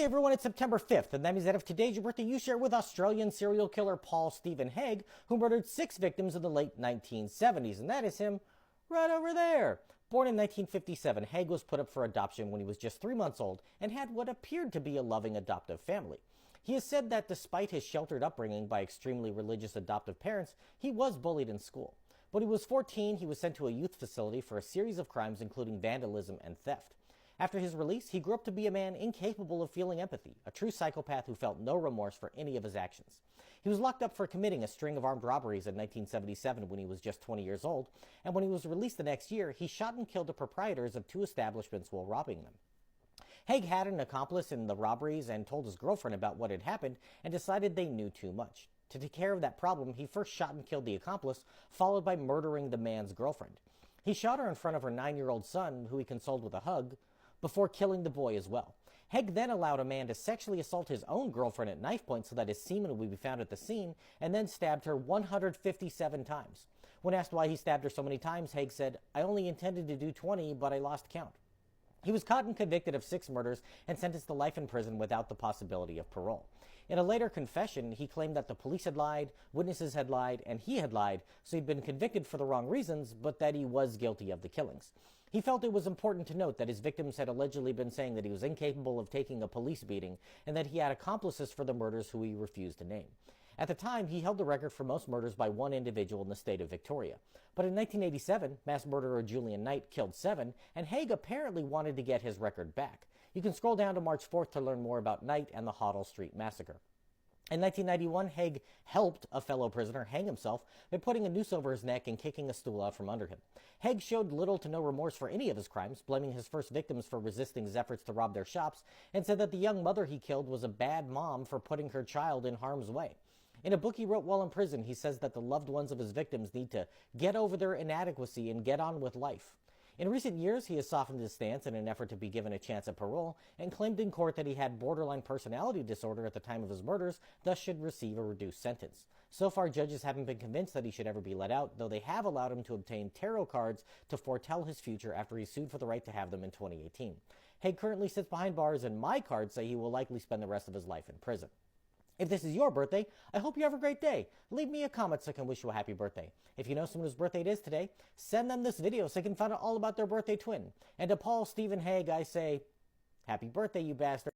Hey everyone, it's September 5th, and that means that if today's your birthday, you share with Australian serial killer Paul Steven Haigh, who murdered 6 victims in the late 1970s, and that is him right over there. Born in 1957, Haigh was put up for adoption when he was just 3 months old and had what appeared to be a loving adoptive family. He has said that despite his sheltered upbringing by extremely religious adoptive parents, he was bullied in school. When he was 14, he was sent to a youth facility for a series of crimes including vandalism and theft. After his release, he grew up to be a man incapable of feeling empathy, a true psychopath who felt no remorse for any of his actions. He was locked up for committing a string of armed robberies in 1977 when he was just 20 years old, and when he was released the next year, he shot and killed the proprietors of 2 establishments while robbing them. Haigh had an accomplice in the robberies and told his girlfriend about what had happened and decided they knew too much. To take care of that problem, he first shot and killed the accomplice, followed by murdering the man's girlfriend. He shot her in front of her 9-year-old son, who he consoled with a hug, before killing the boy as well. Haigh then allowed a man to sexually assault his own girlfriend at knife point so that his semen would be found at the scene, and then stabbed her 157 times. When asked why he stabbed her so many times, Haigh said, "I only intended to do 20, but I lost count." He was caught and convicted of 6 murders and sentenced to life in prison without the possibility of parole. In a later confession, he claimed that the police had lied, witnesses had lied, and he had lied, so he'd been convicted for the wrong reasons, but that he was guilty of the killings. He felt it was important to note that his victims had allegedly been saying that he was incapable of taking a police beating and that he had accomplices for the murders who he refused to name. At the time, he held the record for most murders by one individual in the state of Victoria. But in 1987, mass murderer Julian Knight killed 7, and Haigh apparently wanted to get his record back. You can scroll down to March 4th to learn more about Knight and the Hoddle Street Massacre. In 1991, Haigh helped a fellow prisoner hang himself by putting a noose over his neck and kicking a stool out from under him. Haigh showed little to no remorse for any of his crimes, blaming his first victims for resisting his efforts to rob their shops, and said that the young mother he killed was a bad mom for putting her child in harm's way. In a book he wrote while in prison, he says that the loved ones of his victims need to get over their inadequacy and get on with life. In recent years, he has softened his stance in an effort to be given a chance at parole and claimed in court that he had borderline personality disorder at the time of his murders, thus should receive a reduced sentence. So far, judges haven't been convinced that he should ever be let out, though they have allowed him to obtain tarot cards to foretell his future after he sued for the right to have them in 2018. Haigh currently sits behind bars, and my cards say he will likely spend the rest of his life in prison. If this is your birthday, I hope you have a great day. Leave me a comment so I can wish you a happy birthday. If you know someone whose birthday it is today, send them this video so they can find out all about their birthday twin. And to Paul Steven Haigh, I say, happy birthday, you bastard.